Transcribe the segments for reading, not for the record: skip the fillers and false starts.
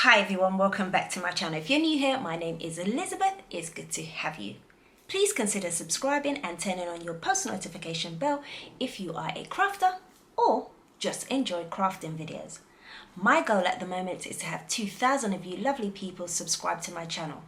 Hi everyone, welcome back to my channel. If you're new here, my name is Elizabeth. It's good to have you. Please consider subscribing and turning on your post notification bell if you are a crafter or just enjoy crafting videos. My goal at the moment is to have 2,000 of you lovely people subscribe to my channel.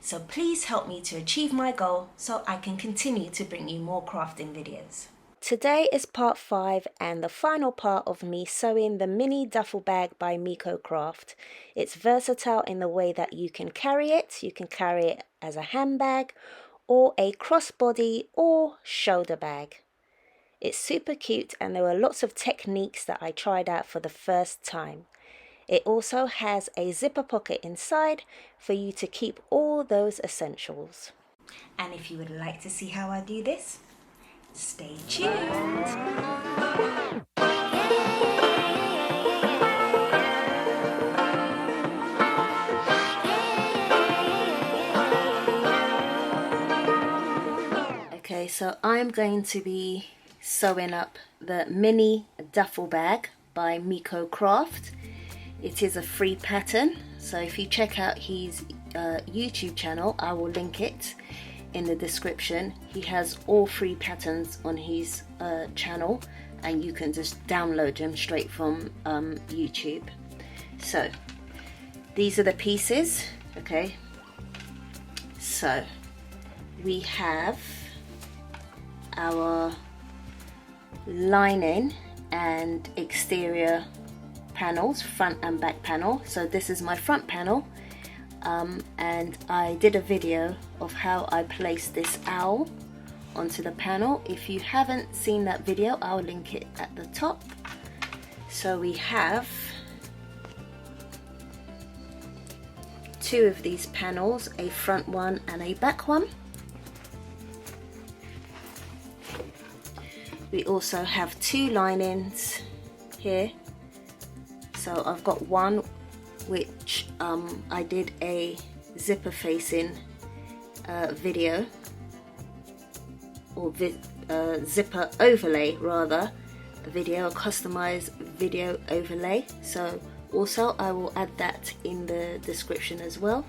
So please help me to achieve my goal so I can continue to bring you more crafting videos. Today is part 5 and the final part of me sewing the mini duffel bag by Miko Craft. It's versatile in the way that you can carry it. You can carry it as a handbag or a crossbody or shoulder bag. It's super cute and there were lots of techniques that I tried out for the first time. It also has a zipper pocket inside for you to keep all those essentials. And if you would like to see how I do this, stay tuned. Okay, so I'm going to be sewing up the mini duffel bag by Miko Craft. It is a free pattern, so if you check out his YouTube channel, I will link it in the description. He has all free patterns on his channel and you can just download them straight from YouTube. So these are the pieces. Okay, so we have our lining and exterior panels, front and back panel. So this is my front panel. And I did a video of how I placed this owl onto the panel. If you haven't seen that video, I'll link it at the top. So we have 2 of these panels, a front one and a back one. We also have 2 linings here. So I've got one which I did a zipper facing video, or zipper overlay rather, a video, a customized video overlay. So also I will add that in the description as well.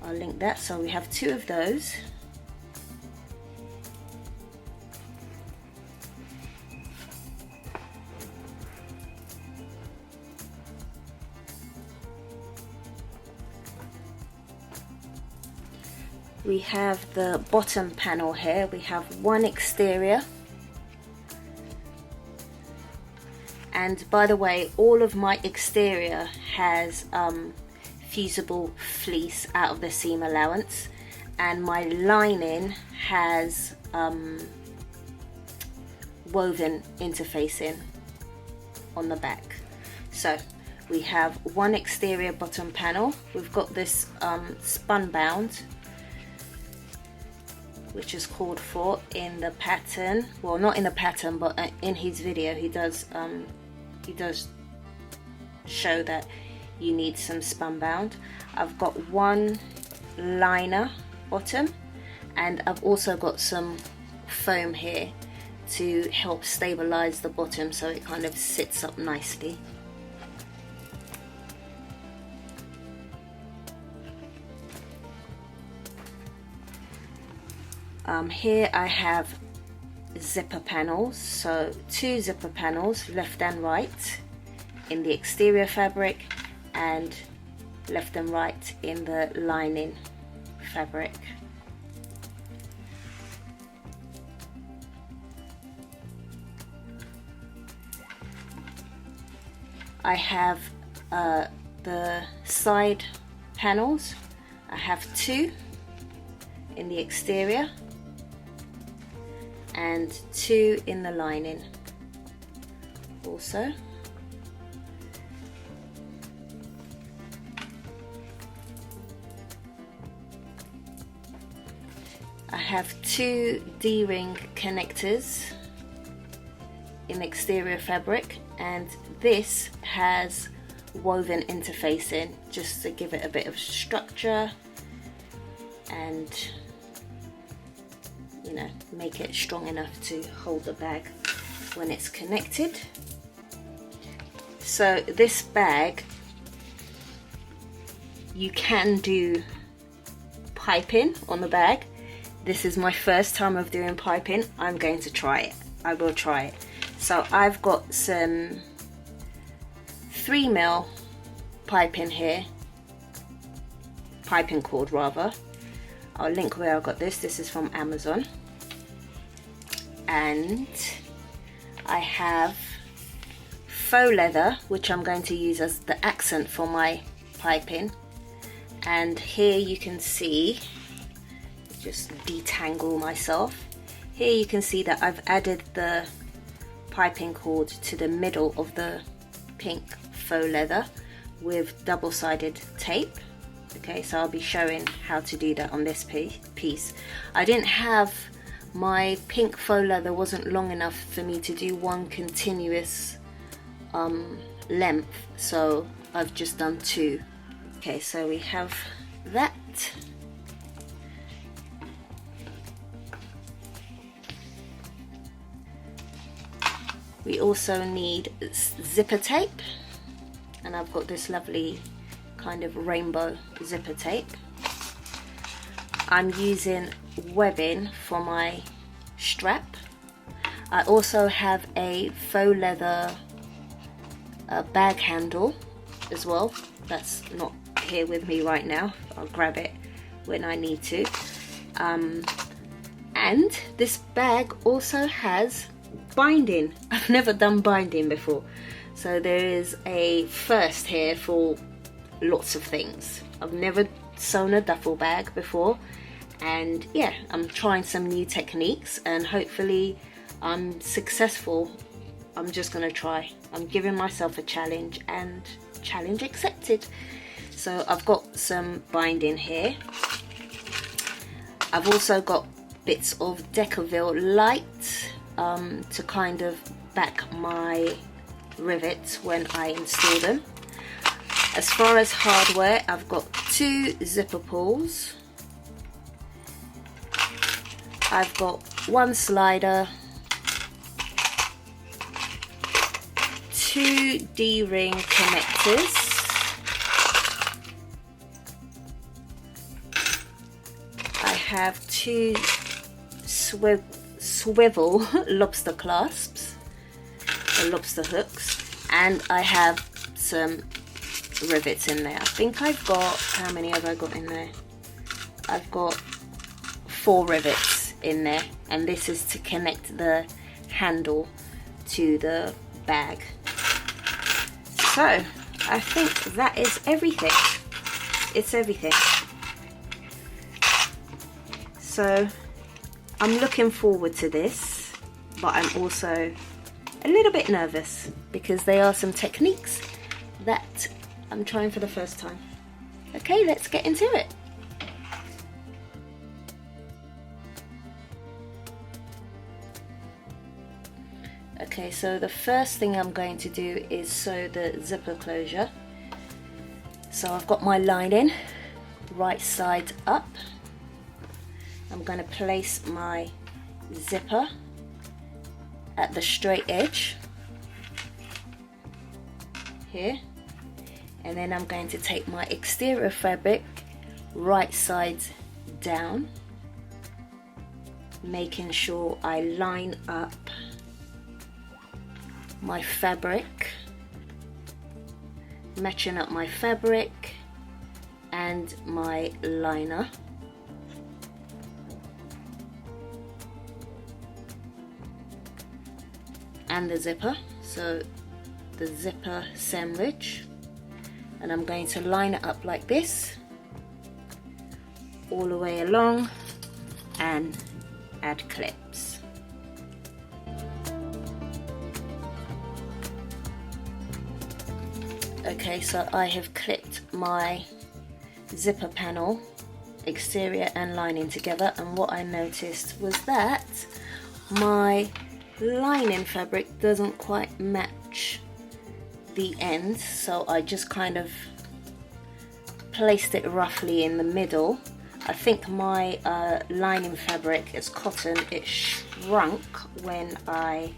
I'll link that. So we have 2 of those. We have the bottom panel here. We have 1 exterior, and by the way, all of my exterior has fusible fleece out of the seam allowance, and my lining has woven interfacing on the back. So we have 1 exterior bottom panel. We've got this spun bound, which is called for in the pattern. Well, not in the pattern, but in his video he does show that you need some spun bound. I've got 1 liner bottom, and I've also got some foam here to help stabilize the bottom so it kind of sits up nicely. Here I have zipper panels, so 2 zipper panels, left and right, in the exterior fabric, and left and right in the lining fabric. I have the side panels. I have 2 in the exterior and 2 in the lining also. I have 2 D-ring connectors in exterior fabric, and this has woven interfacing just to give it a bit of structure and, you know, make it strong enough to hold the bag when it's connected. So this bag you can do piping on the bag. This is my first time of doing piping. I'm going to try it. I will try it. So I've got some 3mm piping here, piping cord rather. I'll link where I got this. This is from Amazon. And I have faux leather, which I'm going to use as the accent for my piping. And here you can see, just detangle myself. Here you can see that I've added the piping cord to the middle of the pink faux leather with double-sided tape. Okay, so I'll be showing how to do that on this piece. I didn't have, my pink faux leather wasn't long enough for me to do one continuous length, so I've just done two. Okay, so we have that. We also need zipper tape, and I've got this lovely kind of rainbow zipper tape. I'm using webbing for my strap. I also have a faux leather bag handle as well. That's not here with me right now. I'll grab it when I need to. And this bag also has binding. I've never done binding before, so there is a first here for lots of things. I've never sewn a duffel bag before, and yeah, I'm trying some new techniques and hopefully I'm successful. I'm just gonna try. I'm giving myself a challenge, and challenge accepted. So I've got some binding here. I've also got bits of Decaville light to kind of back my rivets when I install them. As far as hardware, I've got 2 zipper pulls. I've got 1 slider, 2 D-ring connectors, I have 2 swivel lobster clasps, or lobster hooks, and I have some rivets in there. I think I've got, how many have I got in there? I've got 4 rivets in there, and this is to connect the handle to the bag. So I think that is everything. It's everything. So I'm looking forward to this, but I'm also a little bit nervous because there are some techniques that I'm trying for the first time. Okay, let's get into it. Okay, so the first thing I'm going to do is sew the zipper closure. So I've got my lining right side up. I'm going to place my zipper at the straight edge here, and then I'm going to take my exterior fabric right side down, making sure I line up my fabric, matching up my fabric and my liner. And the zipper, so the zipper sandwich, and I'm going to line it up like this all the way along and add clips. Okay, so I have clipped my zipper panel, exterior and lining together, and what I noticed was that my lining fabric doesn't quite match the end, so I just kind of placed it roughly in the middle. I think my lining fabric is cotton. It shrunk when I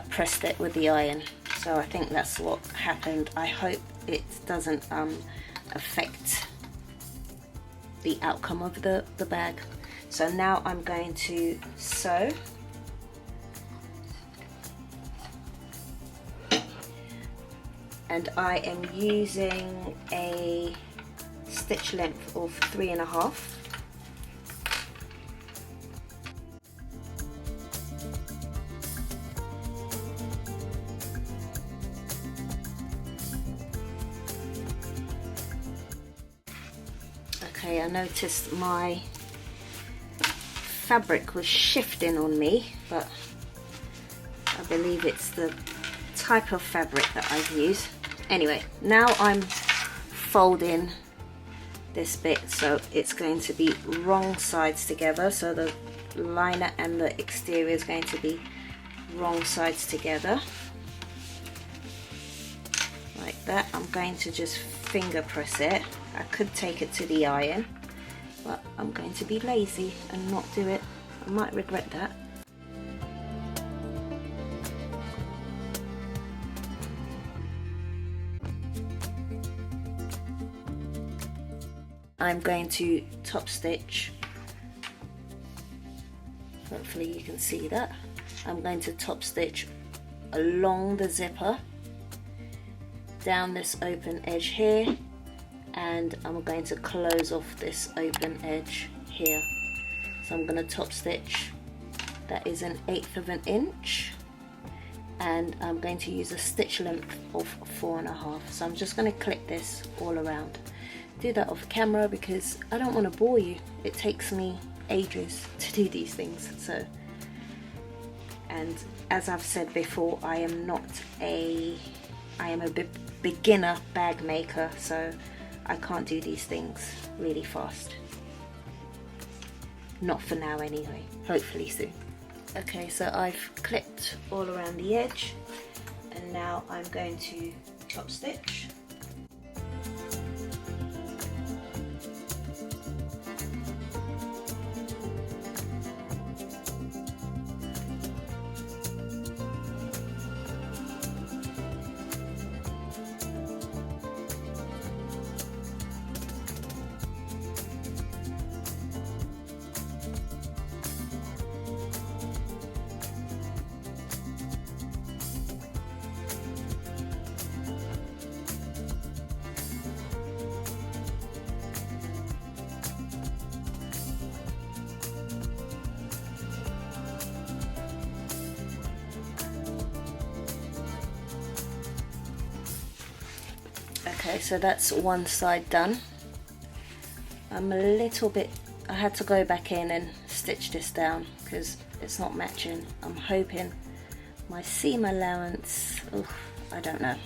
pressed it with the iron, so I think that's what happened. I hope it doesn't affect the outcome of the bag. So now I'm going to sew. And I am using a stitch length of 3.5. Okay, I noticed my fabric was shifting on me, but I believe it's the type of fabric that I've used. Anyway, now I'm folding this bit so it's going to be wrong sides together, so the liner and the exterior is going to be wrong sides together like that. I'm going to just finger press it. I could take it to the iron, but I'm going to be lazy and not do it. I might regret that. I'm going to top stitch. Hopefully you can see that. I'm going to top stitch along the zipper, down this open edge here, and I'm going to close off this open edge here. So I'm going to top stitch, that is 1/8 of an inch, and I'm going to use a stitch length of 4.5. So I'm just going to clip this all around. Do that off camera because I don't want to bore you. It takes me ages to do these things. So, and as I've said before, I am a beginner bag maker, so I can't do these things really fast. Not for now anyway, hopefully soon. Okay, so I've clipped all around the edge, and now I'm going to top stitch. Okay, so that's one side done. I'm a little bit, I had to go back in and stitch this down because it's not matching. I'm hoping my seam allowance, I don't know.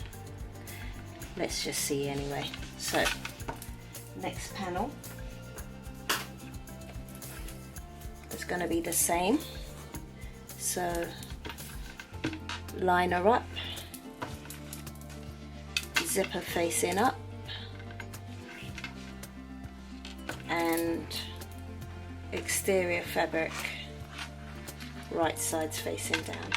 Let's just see anyway. So, next panel is going to be the same. So, liner up, zipper facing up, and exterior fabric right sides facing down.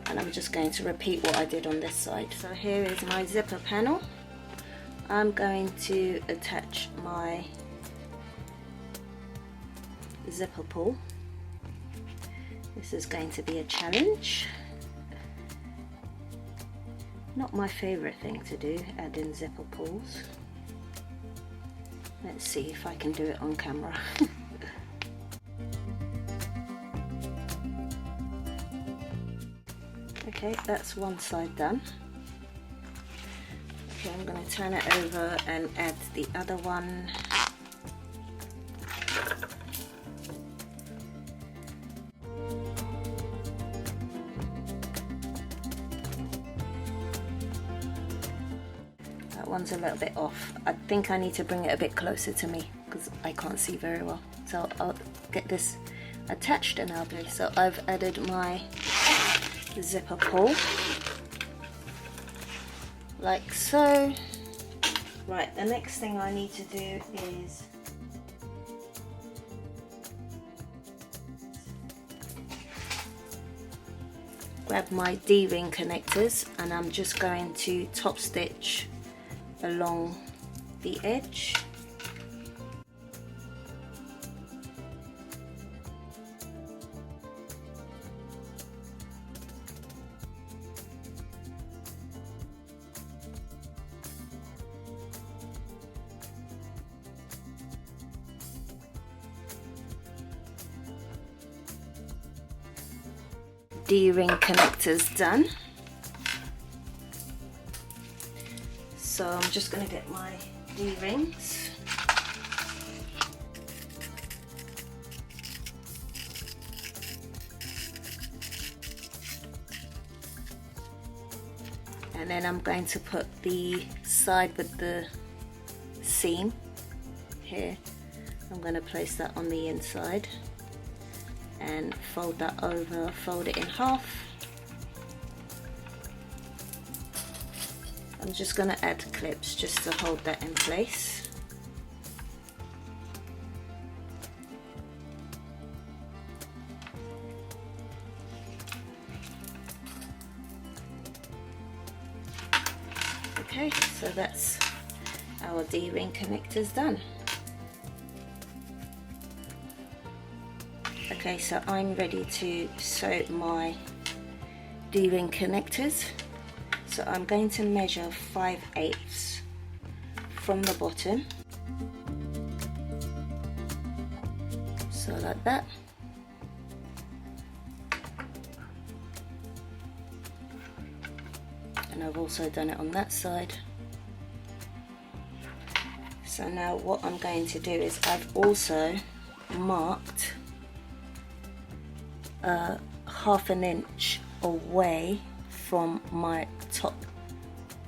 And I'm just going to repeat what I did on this side. So here is my zipper panel. I'm going to attach my zipper pull. This is going to be a challenge. Not my favorite thing to do, adding zipper pulls. Let's see if I can do it on camera. Okay, that's one side done. Okay, I'm going to turn it over and add the other one. That one's a little bit off. I think I need to bring it a bit closer to me because I can't see very well. So I'll get this attached and I'll do. So I've added my zipper pull like so. Right, the next thing I need to do is grab my D-ring connectors, and I'm just going to top stitch along the edge. D-ring connectors done. So I'm just going to get my D-rings. And then I'm going to put the side with the seam here. I'm going to place that on the inside and fold that over, fold it in half. I'm just going to add clips just to hold that in place. Okay, so that's our D-ring connectors done. Okay, so I'm ready to sew my D-ring connectors. So I'm going to measure 5/8 from the bottom. So like that. And I've also done it on that side. So now what I'm going to do is I've also marked 1/2 inch away from my top,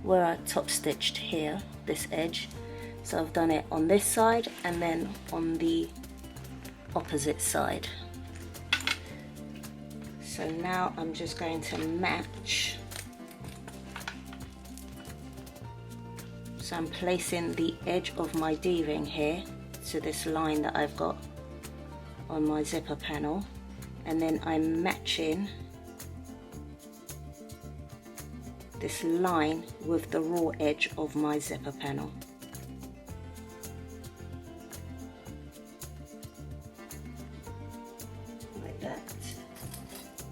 where I top stitched here, this edge. So I've done it on this side and then on the opposite side. So now I'm just going to match. So I'm placing the edge of my D-ring here to this line that I've got on my zipper panel, and then I'm matching this line with the raw edge of my zipper panel. Like that.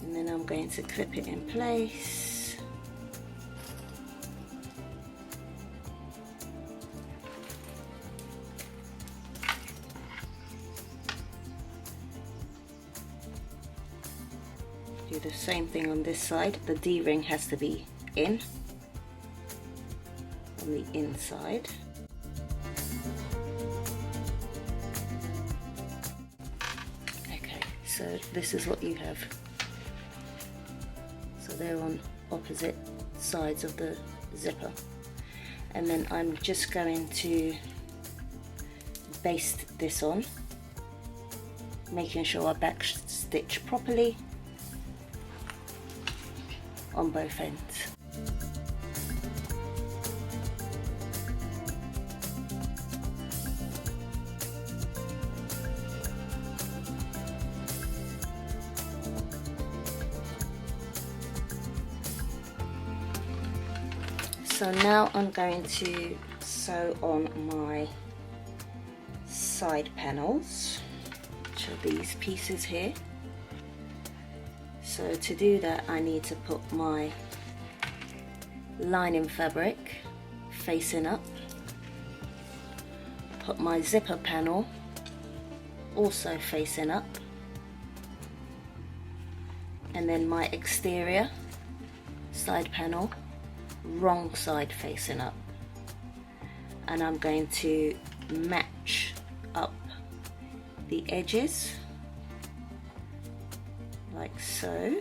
And then I'm going to clip it in place. Do the same thing on this side. The D-ring has to be in on the inside. Okay, so this is what you have. So they're on opposite sides of the zipper, and then I'm just going to baste this on, making sure I back stitch properly on both ends. So now I'm going to sew on my side panels, which are these pieces here. So to do that, I need to put my lining fabric facing up, put my zipper panel also facing up, and then my exterior side panel wrong side facing up. And I'm going to match up the edges like so.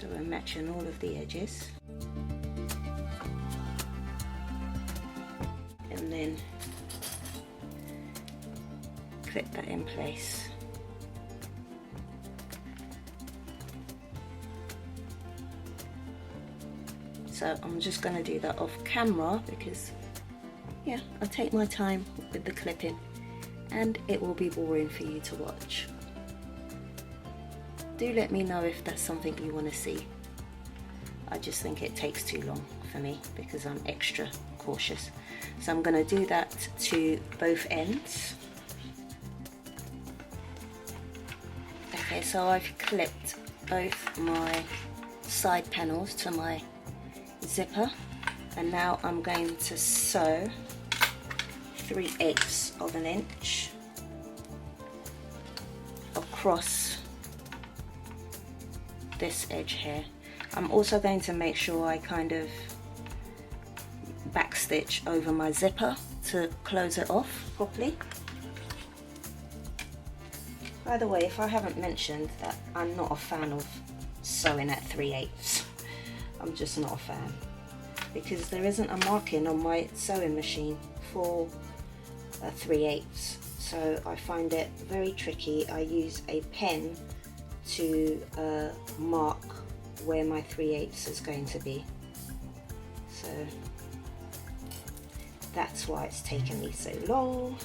So we're matching all of the edges, and then clip that in place. So I'm just going to do that off camera because, yeah, I take my time with the clipping and it will be boring for you to watch. Do let me know if that's something you want to see. I just think it takes too long for me because I'm extra cautious. So I'm going to do that to both ends. Okay, so I've clipped both my side panels to my zipper, and now I'm going to sew 3/8 of an inch across this edge here. I'm also going to make sure I kind of backstitch over my zipper to close it off properly. By the way, if I haven't mentioned that, I'm not a fan of sewing at 3/8. I'm just not a fan because there isn't a marking on my sewing machine for a 3/8, so I find it very tricky. I use a pen to mark where my 3/8 is going to be, so that's why it's taken me so long.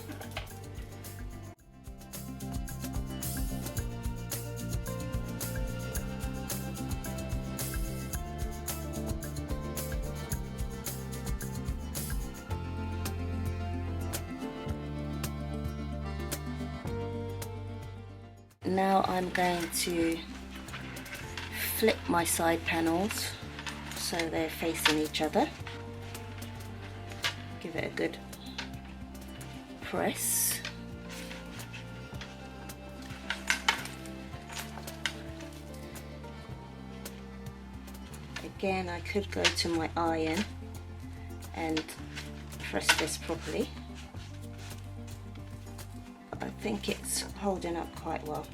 Now I'm going to flip my side panels so they're facing each other. Give it a good press. Again, I could go to my iron and press this properly. I think it's holding up quite well.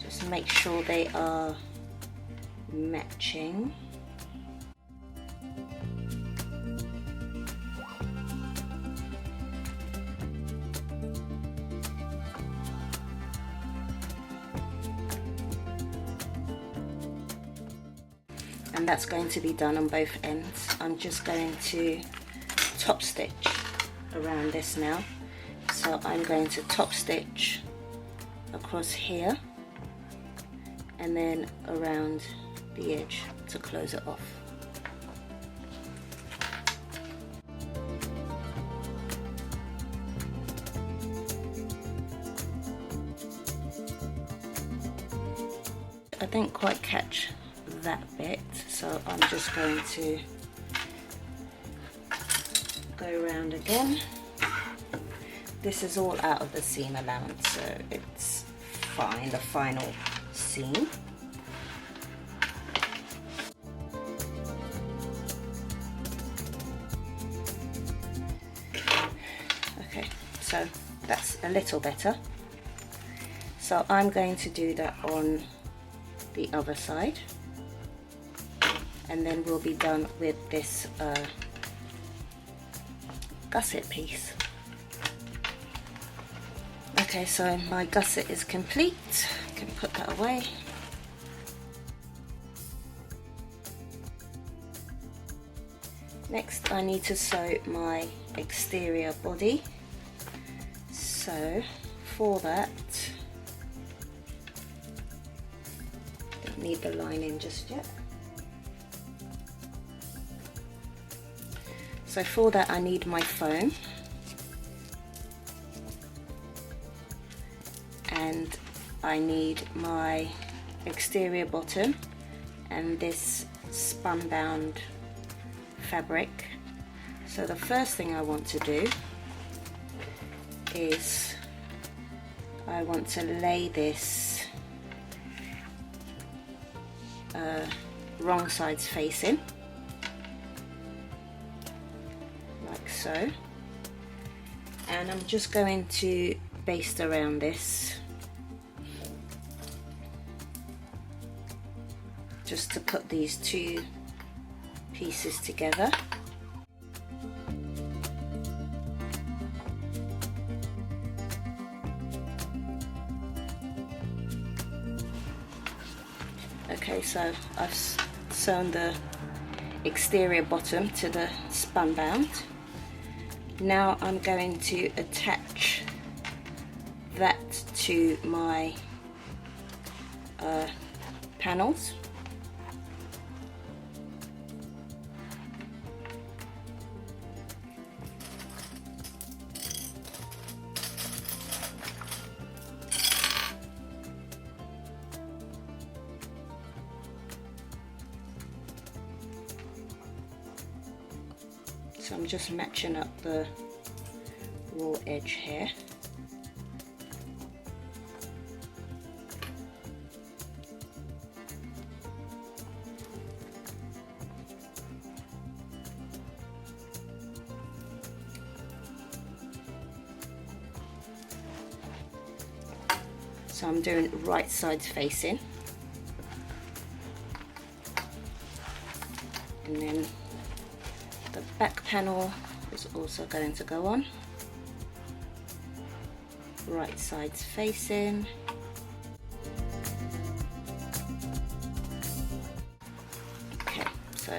Just make sure they are matching. And that's going to be done on both ends. I'm just going to top stitch around this now. So I'm going to top stitch across here and then around the edge to close it off. I didn't quite catch that bit, so I'm just going to go around again. This is all out of the seam allowance, so it's fine, the final seam. Okay, so that's a little better. So I'm going to do that on the other side, and then we'll be done with this gusset piece. Okay, so my gusset is complete. I can put that away. Next, I need to sew my exterior body. So for that, don't need the lining just yet. So for that, I need my foam, and I need my exterior bottom and this spun bound fabric. So the first thing I want to do is I want to lay this wrong sides facing, like so, and I'm just going to baste around this just to put these two pieces together. Okay, so I've sewn the exterior bottom to the spun bound. Now I'm going to attach that to my panels. So I'm just matching up the raw edge here. So I'm doing right sides facing, and then the back panel is also going to go on, right sides facing. Okay, so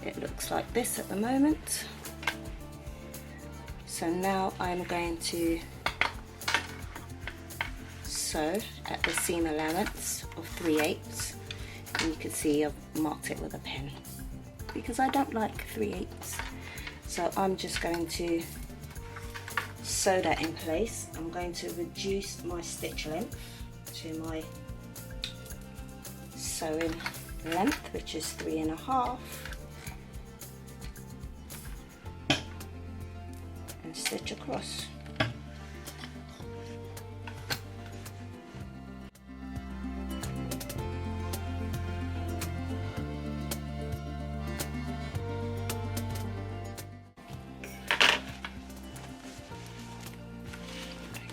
it looks like this at the moment. So now I'm going to sew at the seam allowance of 3/8, and you can see I've marked it with a pen because I don't like 3/8. So I'm just going to sew that in place. I'm going to reduce my stitch length to my sewing length, which is 3.5, and stitch across.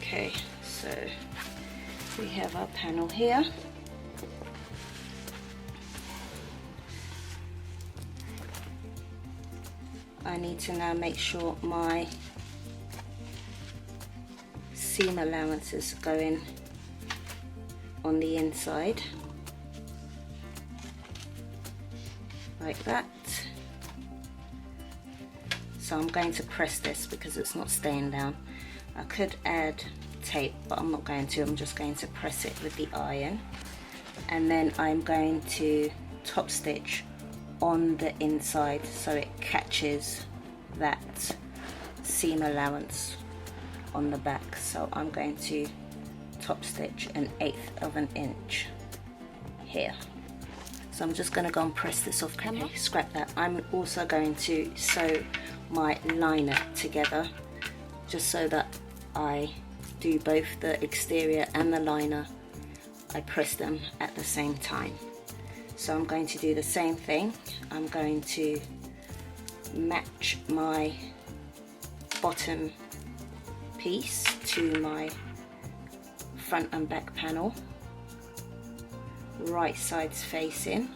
Okay, so we have our panel here. I need to now make sure my seam allowances go in on the inside, like that. So I'm going to press this because it's not staying down. I could add tape, but I'm not going to. I'm just going to press it with the iron, and then I'm going to top stitch on the inside so it catches that seam allowance on the back. So I'm going to top stitch 1/8 of an inch here. So I'm just going to go and press this off camera. Okay, scrap that. I'm also going to sew my liner together, just so that I do both the exterior and the liner. I press them at the same time. So I'm going to do the same thing. I'm going to match my bottom piece to my front and back panel, right sides facing.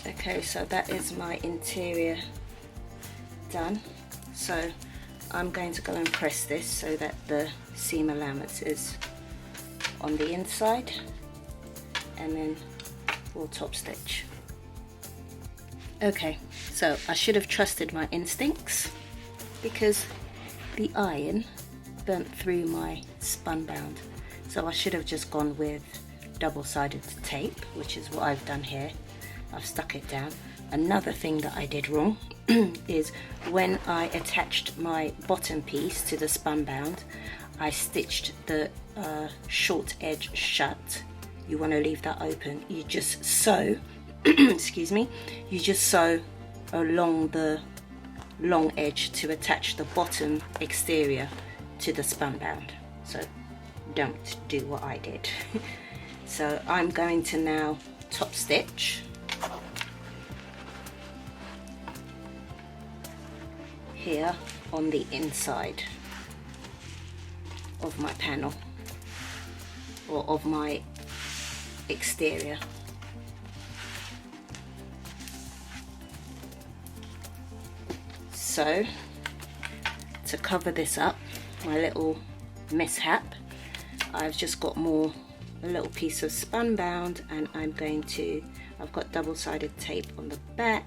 Okay, so that is my interior done. So I'm going to go and press this so that the seam allowance is on the inside, and then we'll top stitch. Okay, so I should have trusted my instincts because the iron burnt through my spun bound. So I should have just gone with double-sided tape, which is what I've done here. I've stuck it down. Another thing that I did wrong is when I attached my bottom piece to the spun bound, I stitched the short edge shut. You want to leave that open. You just sew, excuse me, you just sew along the long edge to attach the bottom exterior to the spun bound. So don't do what I did. So I'm going to now top stitch here on the inside of my panel, or of my exterior. So to cover this up, my little mishap, I've just got a little piece of spun bound, and I've got double-sided tape on the back,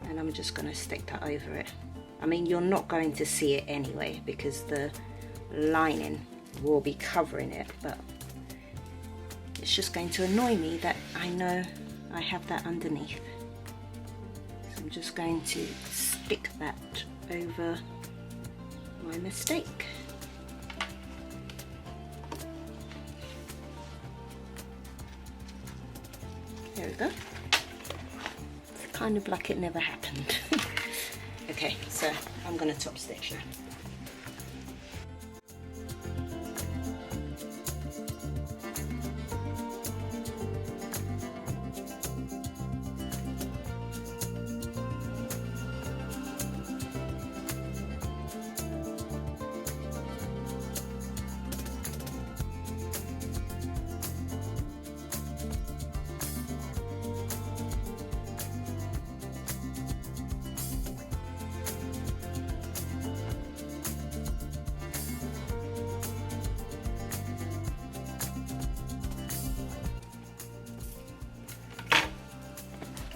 and I'm just going to stick that over it. I mean, you're not going to see it anyway because the lining will be covering it, but it's just going to annoy me that I know I have that underneath. So I'm just going to stick that over my mistake. There we go. It's kind of like it never happened. Okay, so I'm going to top stitch now.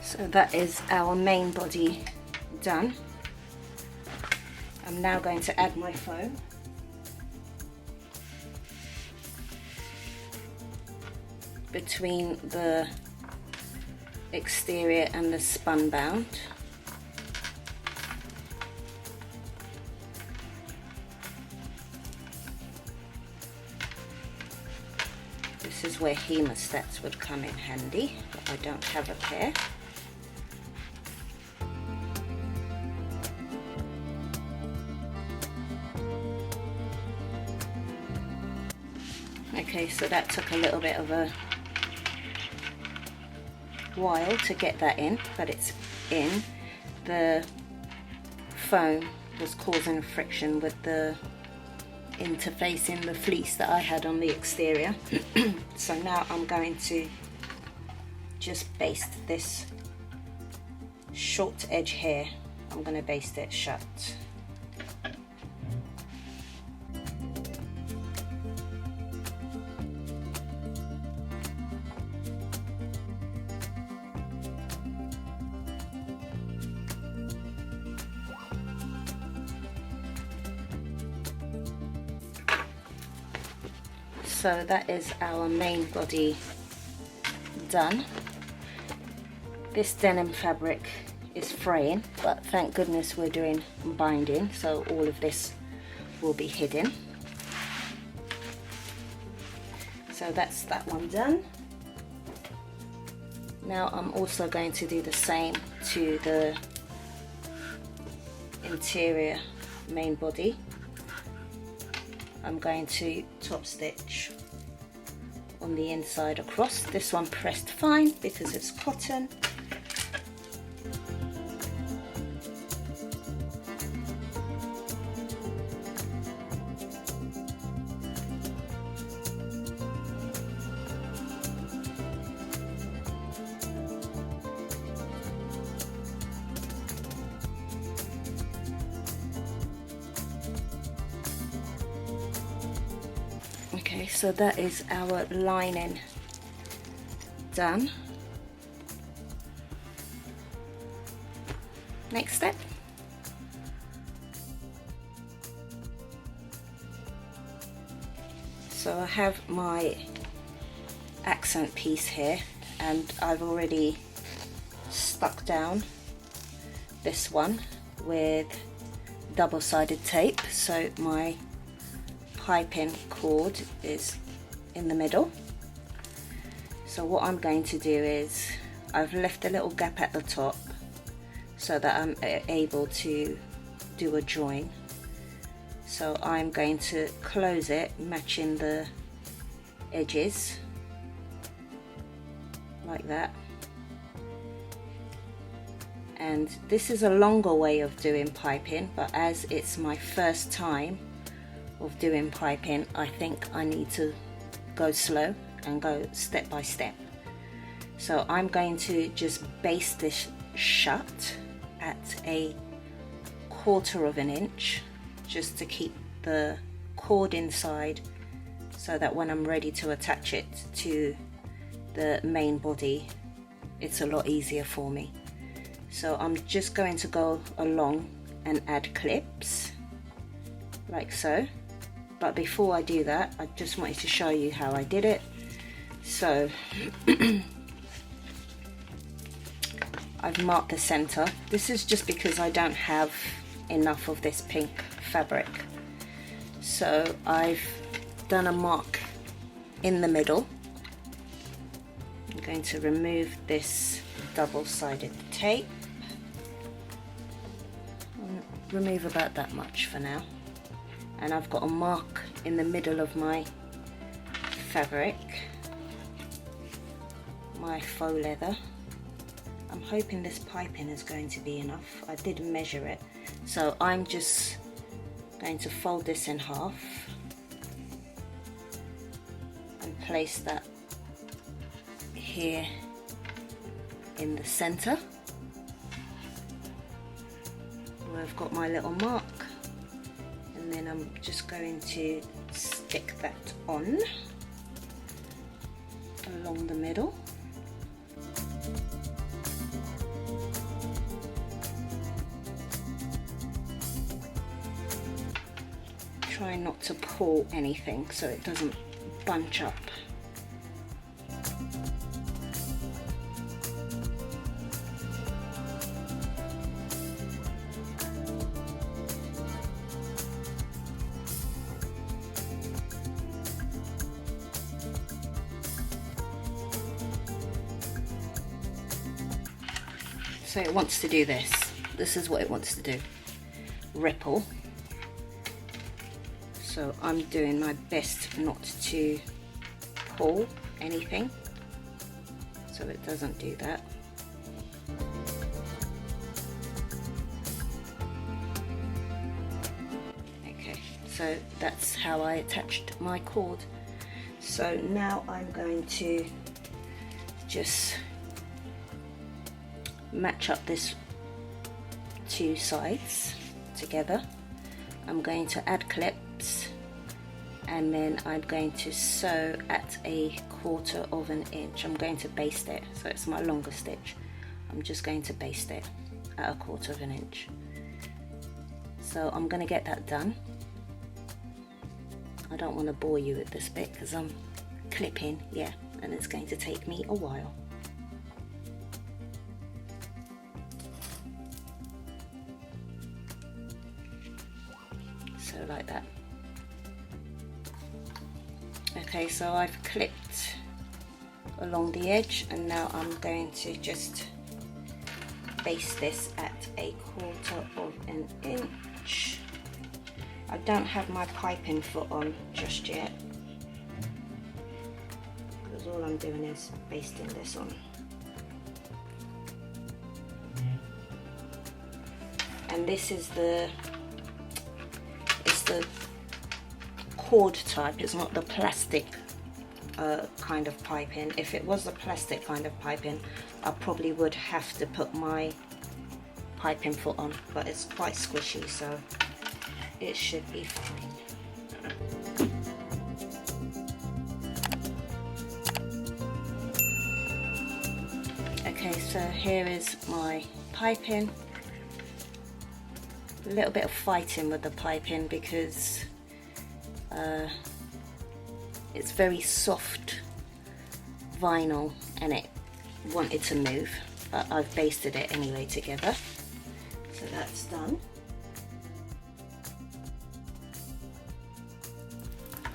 So that is our main body done. I'm now going to add my foam. Between the exterior and the spun bound. This is where hemostats would come in handy, but I don't have a pair. Okay, so that took a little bit of a while to get that in, but it's in. The foam was causing friction with the interface in the fleece that I had on the exterior. So now I'm going to just baste this short edge here. I'm going to baste it shut. So that is our main body done. This denim fabric is fraying, but thank goodness we're doing binding, so all of this will be hidden. So that's that one done. Now I'm also going to do the same to the interior main body. I'm going to top stitch on the inside across. This one pressed fine because it's cotton. Okay, so that is our lining done. Next step. So I have my accent piece here, and I've already stuck down this one with double-sided tape, so my piping cord is in the middle. So what I'm going to do is I've left a little gap at the top so that I'm able to do a join. So I'm going to close it, matching the edges like that. And this is a longer way of doing piping, but as it's my first time of doing piping, I think I need to go slow and go step by step. So I'm going to just baste this shut at a 1/4 of an inch, just to keep the cord inside, so that when I'm ready to attach it to the main body, it's a lot easier for me. So I'm just going to go along and add clips like so. But before I do that, I just wanted to show you how I did it. So I've marked the center. This is just because I don't have enough of this pink fabric. So I've done a mark in the middle. I'm going to remove this double-sided tape. Remove about that much for now. And I've got a mark in the middle of my fabric, my faux leather. I'm hoping this piping is going to be enough. I did measure it, so I'm just going to fold this in half and place that here in the center where I've got my little mark, and then I'm just going to stick that on along the middle. Try not to pull anything so it doesn't bunch up. So it wants to do this. This is what it wants to do. Ripple. So I'm doing my best not to pull anything so it doesn't do that. Okay, so that's how I attached my cord. So now I'm going to just match up this two sides together. I'm going to add clips, and then I'm going to sew at 1/4 of an inch. I'm going to baste it, so it's my longer stitch. I'm just going to baste it at 1/4 of an inch. So I'm going to get that done. I don't want to bore you with this bit because I'm clipping, yeah, and it's going to take me a while. So like that. Okay, so I've clipped along the edge, and now I'm going to just baste this at 1/4 of an inch. I don't have my piping foot on just yet, because all I'm doing is basting this on. And this is the cord type, it's not the plastic kind of piping. If it was the plastic kind of piping, I probably would have to put my piping foot on, but it's quite squishy, so it should be fine. Okay, so here is my piping. A little bit of fighting with the piping because it's very soft vinyl and it wanted to move, but I've basted it anyway together, so that's done.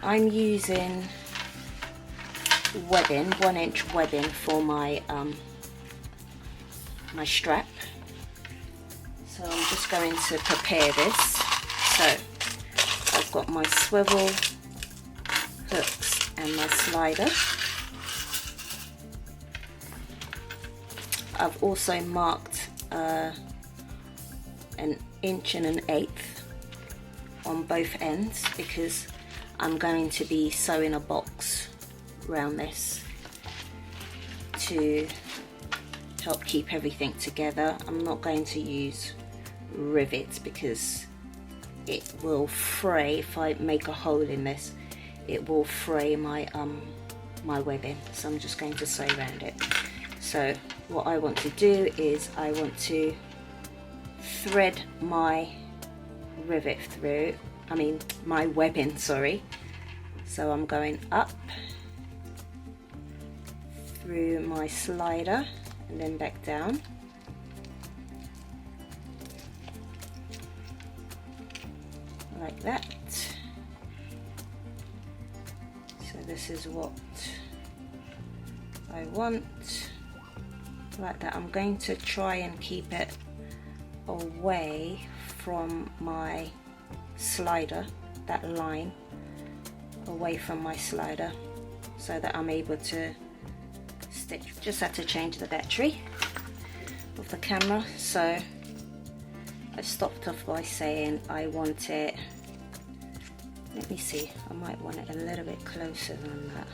I'm using webbing, 1-inch webbing for my my strap. So I'm just going to prepare this. So I've got my swivel hooks and my slider. I've also marked 1 inch and 1/8 on both ends because I'm going to be sewing a box around this to help keep everything together. I'm not going to use rivets because it will fray. If I make a hole in this, it will fray my my webbing, so I'm just going to sew around it. So what I want to do is I want to thread my rivet through, my webbing, sorry. So I'm going up through my slider and then back down. like that. So this is what I want, like that. I'm going to try and keep it away from my slider, that line away from my slider, so that I'm able to stitch. Just had to change the battery of the camera, so I stopped off by saying I want it, let me see, I might want it a little bit closer than that,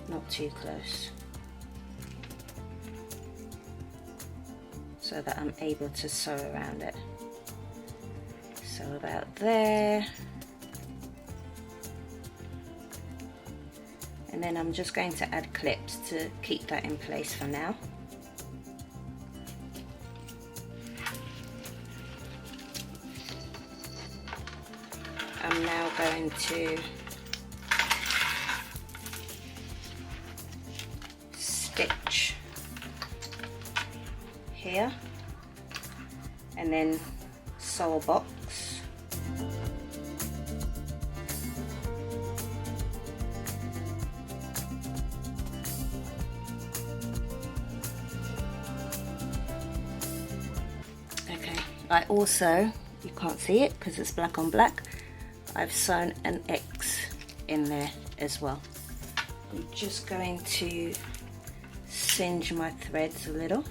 not too close, so that I'm able to sew around it. So about there, and then I'm just going to add clips to keep that in place for now. I'm now going to stitch here and then sew a box. Okay, I also, you can't see it because it's black on black, I've sewn an X in there as well. I'm just going to singe my threads a little.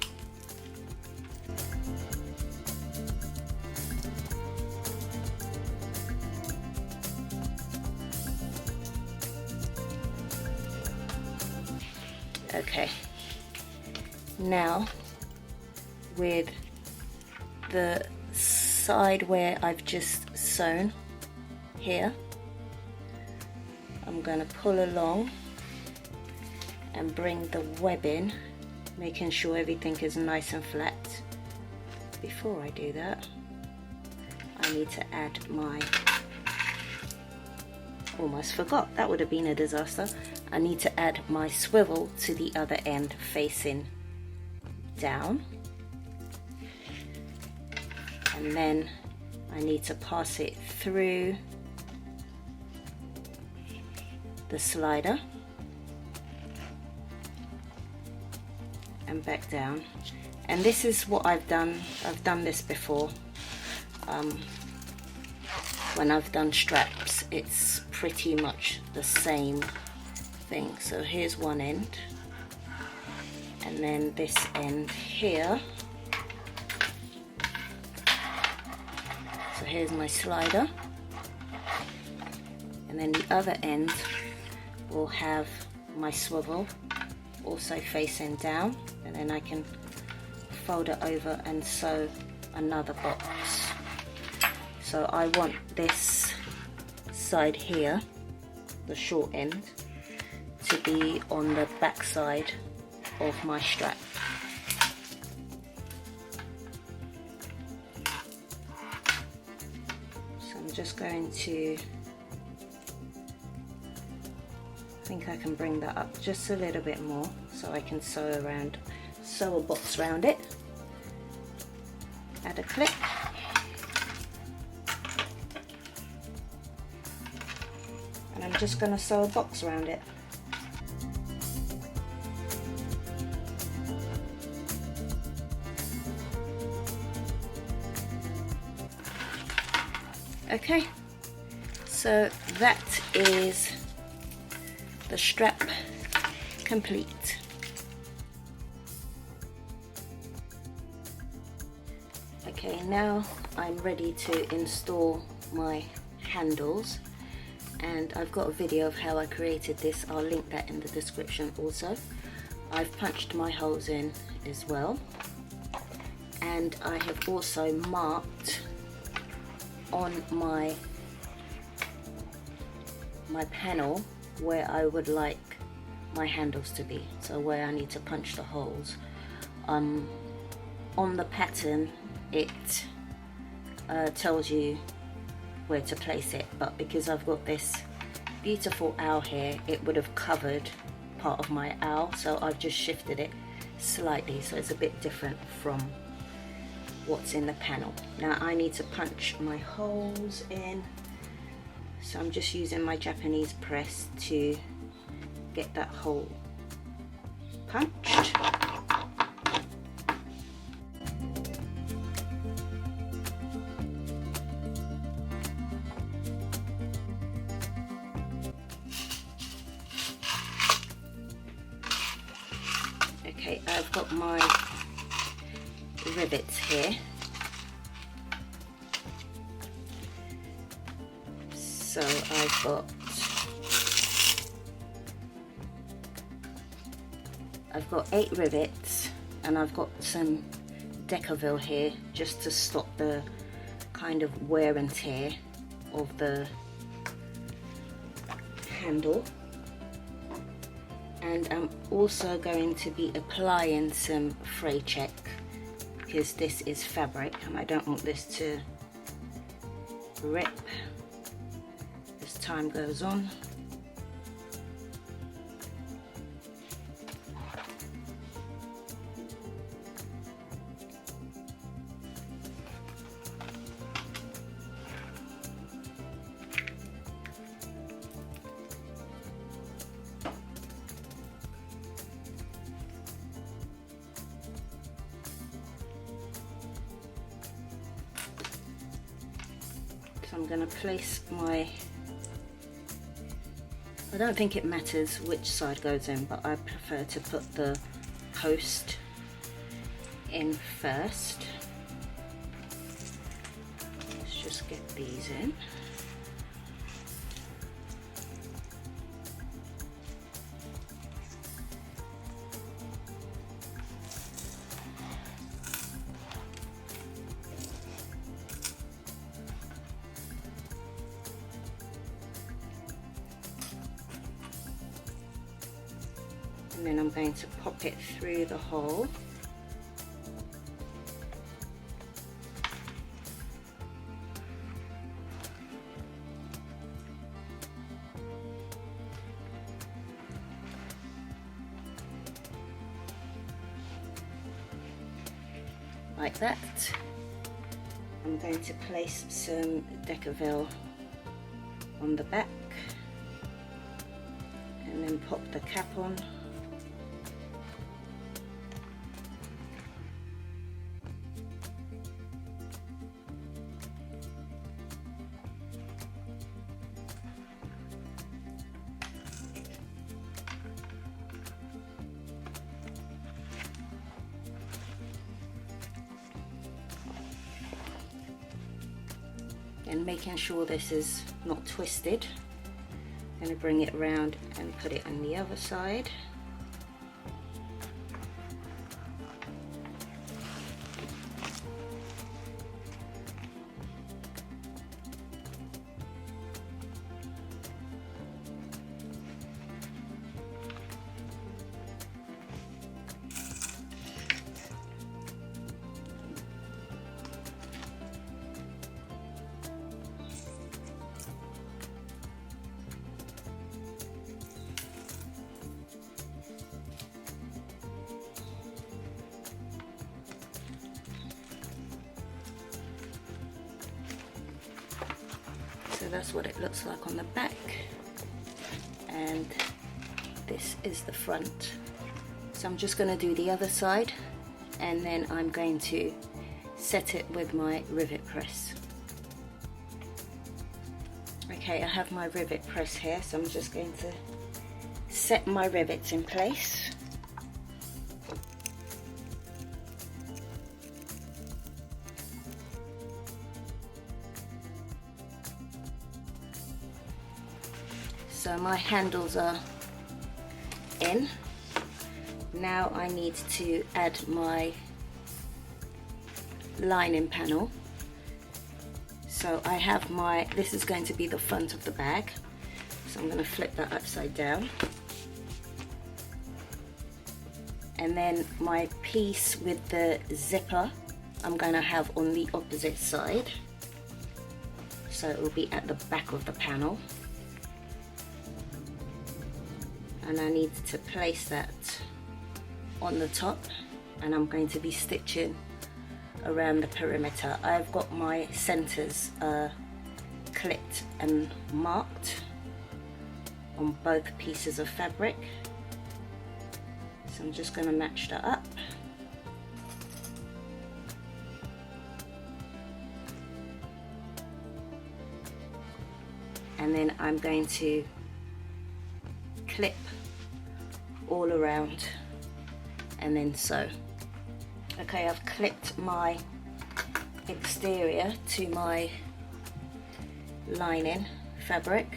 Okay, now with the side where I've just sewn here, I'm going to pull along and bring the webbing, making sure everything is nice and flat. Before I do that, I need to add my, almost forgot, that would have been a disaster. I need to add my swivel to the other end facing down, and then I need to pass it through the slider and back down. And this is what I've done this before. When I've done straps, it's pretty much the same thing. So here's one end, and then this end here. So here's my slider, and then the other end will have my swivel also facing down, and then I can fold it over and sew another box. So I want this side here, the short end, to be on the back side of my strap. So I'm just going to, I think I can bring that up just a little bit more so I can sew a box around it. Add a clip. And I'm just going to sew a box around it. Okay, so that is the strap complete. Okay, now I'm ready to install my handles, and I've got a video of how I created this. I'll link that in the description also. I've punched my holes in as well, and I have also marked on my panel where I would like my handles to be, so where I need to punch the holes. On the pattern it tells you where to place it, but because I've got this beautiful owl here, it would have covered part of my owl, so I've just shifted it slightly so it's a bit different from what's in the panel. Now I need to punch my holes in, so I'm just using my Japanese press to get that hole punched. Okay, I've got my rivets here. So I've got 8 rivets, and I've got some Duffle here just to stop the kind of wear and tear of the handle. And I'm also going to be applying some fray check, because this is fabric and I don't want this to rip as time goes on. So I'm going to place my, I don't think it matters which side goes in, but I prefer to put the post in first. Let's just get these in. And then I'm going to pop it through the hole. Like that. I'm going to place some Duffle on the back and then pop the cap on. And making sure this is not twisted, I'm going to bring it around and put it on the other side. So that's what it looks like on the back, and this is the front. So I'm just going to do the other side, and then I'm going to set it with my rivet press. Okay, I have my rivet press here, so I'm just going to set my rivets in place. So my handles are in. Now I need to add my lining panel. So I have my, this is going to be the front of the bag. So I'm going to flip that upside down. And then my piece with the zipper, I'm going to have on the opposite side. So it will be at the back of the panel. And I need to place that on the top, and I'm going to be stitching around the perimeter. I've got my centers clipped and marked on both pieces of fabric, so I'm just going to match that up. And then I'm going to clip all around and then sew. Okay, I've clipped my exterior to my lining fabric,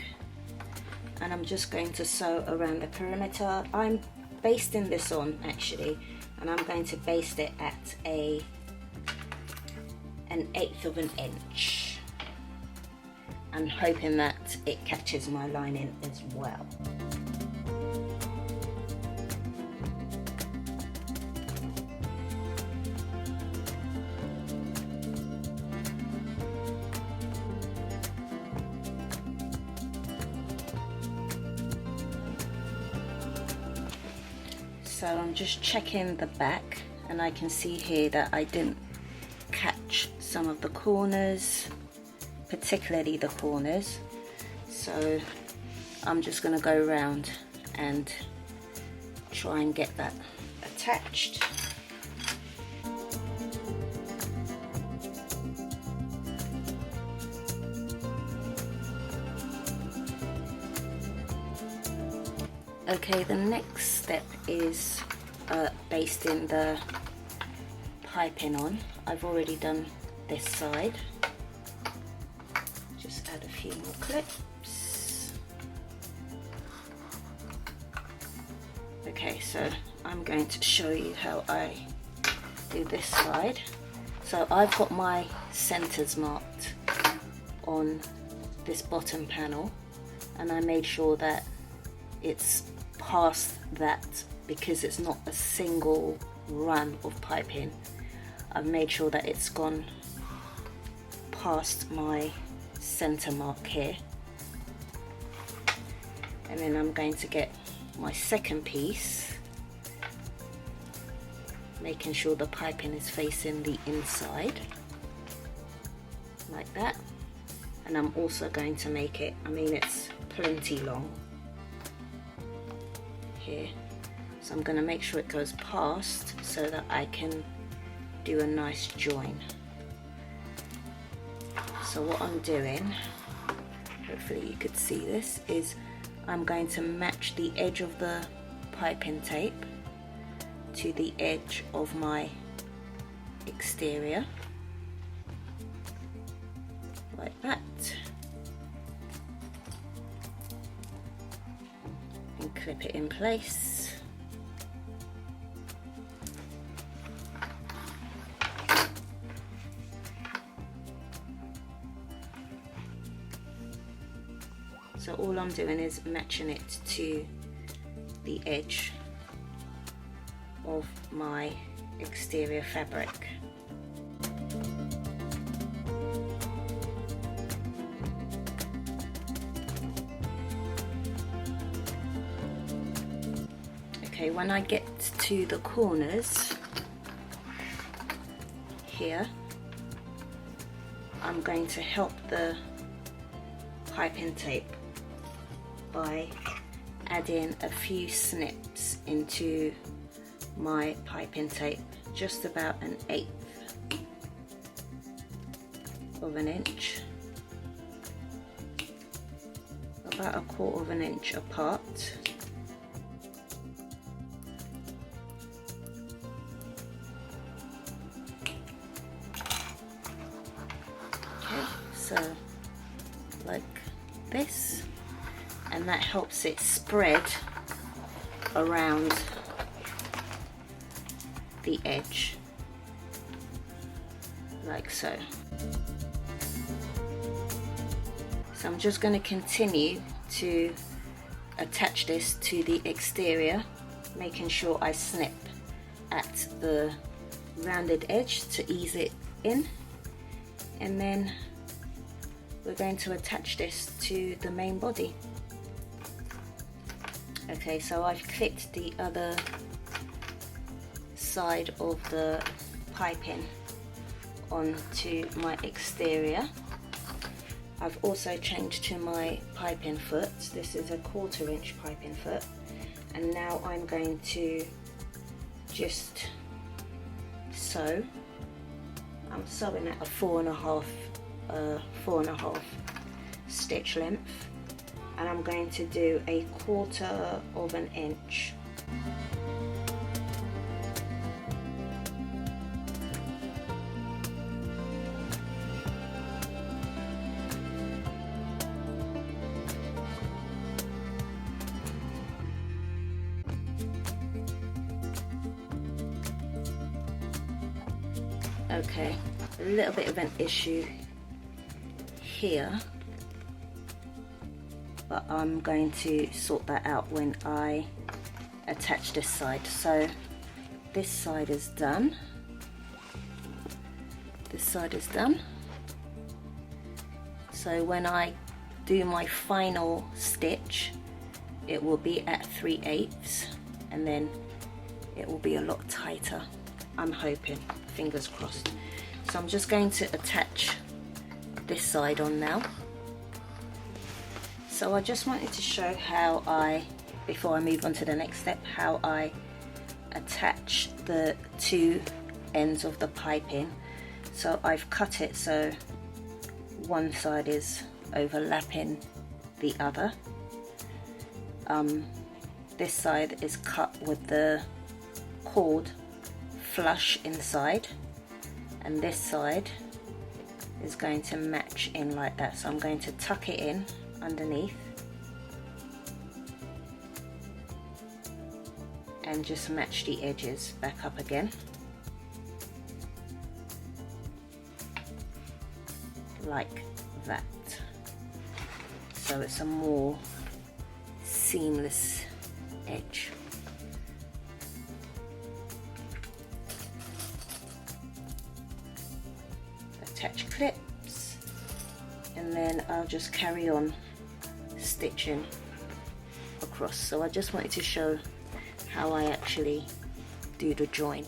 and I'm just going to sew around the perimeter. I'm basting this on actually, and I'm going to baste it at an 1/8 of an inch, and hoping that it catches my lining as well. So I'm just checking the back, and I can see here that I didn't catch some of the corners, particularly the corners. So I'm just going to go around and try and get that attached. Okay, the next step is basting the piping on. I've already done this side. Just add a few more clips. Okay, so I'm going to show you how I do this side. So I've got my centers marked on this bottom panel, and I made sure that it's past that, because it's not a single run of piping. I've made sure that it's gone past my center mark here, and then I'm going to get my second piece, making sure the piping is facing the inside like that, and I'm also going to make it, I mean it's plenty long here, so I'm going to make sure it goes past so that I can do a nice join. So what I'm doing, hopefully you could see this, is I'm going to match the edge of the piping tape to the edge of my exterior like that, and clip it in place. So all I'm doing is matching it to the edge of my exterior fabric. Okay, when I get to the corners here, I'm going to help the piping tape by adding a few snips into my piping tape, just about 1/8 of an inch, about 1/4 of an inch apart. Okay, so like this, and that helps it spread around the edge like so. So I'm just going to continue to attach this to the exterior, making sure I snip at the rounded edge to ease it in, and then we're going to attach this to the main body. Okay, so I've clipped the other side of the piping onto my exterior. I've also changed to my piping foot. This is a 1/4 inch piping foot, and now I'm going to just sew. I'm sewing at a 4.5 stitch length, and I'm going to do a 1/4 inch. Okay, a little bit of an issue here, but I'm going to sort that out when I attach this side. So this side is done. This side is done. So when I do my final stitch, it will be at 3/8, and then it will be a lot tighter, I'm hoping, fingers crossed. So I'm just going to attach this side on now. So I just wanted to show how before I move on to the next step, how I attach the 2 ends of the piping. So I've cut it so one side is overlapping the other. This side is cut with the cord flush inside, and this side is going to match in like that. So I'm going to tuck it in underneath and just match the edges back up again, like that. So it's a more seamless edge. Attach clips, and then I'll just carry on stitching across. So I just wanted to show how I actually do the join.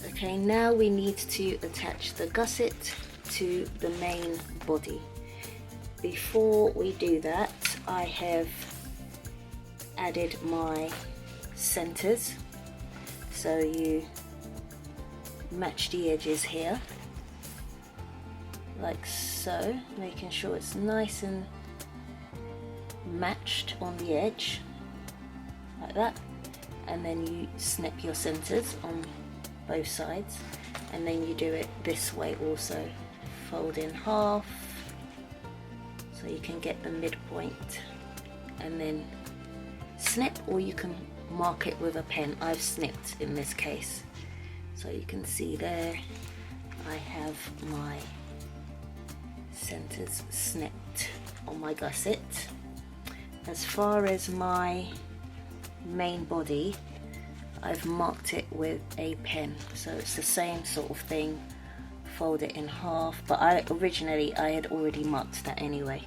Okay, now we need to attach the gusset to the main body. Before we do that, I have added my centers. So you match the edges here, like so, making sure it's nice and matched on the edge, like that. And then you snip your centers on both sides, and then you do it this way also. Fold in half, so you can get the midpoint, and then snip, or you can mark it with a pen. I've snipped in this case, so you can see there I have my centers snipped on my gusset. As far as my main body, I've marked it with a pen, so it's the same sort of thing. Fold it in half, but originally I had already marked that anyway,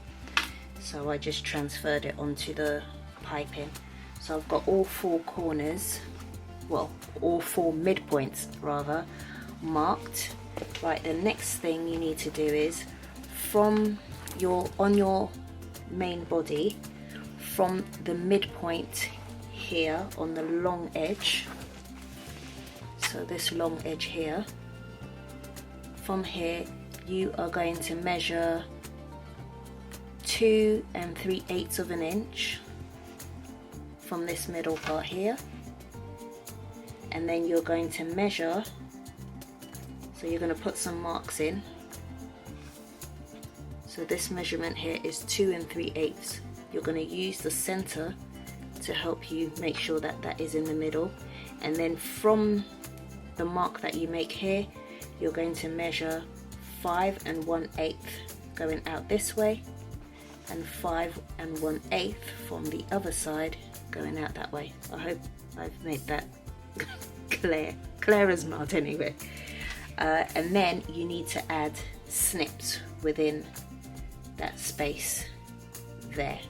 so I just transferred it onto the piping. So I've got all 4 corners, well, all 4 midpoints rather, marked. Right, the next thing you need to do is on your main body, from the midpoint here on the long edge, so this long edge here, from here you are going to measure 2 3/8 of an inch from this middle part here, and then you're going to measure, so you're going to put some marks in. So this measurement here is 2 3/8. You're going to use the center to help you make sure that that is in the middle, and then from the mark that you make here, you're going to measure 5 1/8 going out this way, and 5 1/8 from the other side going out that way. I hope I've made that clear as mud anyway. And then you need to add snips within that space there.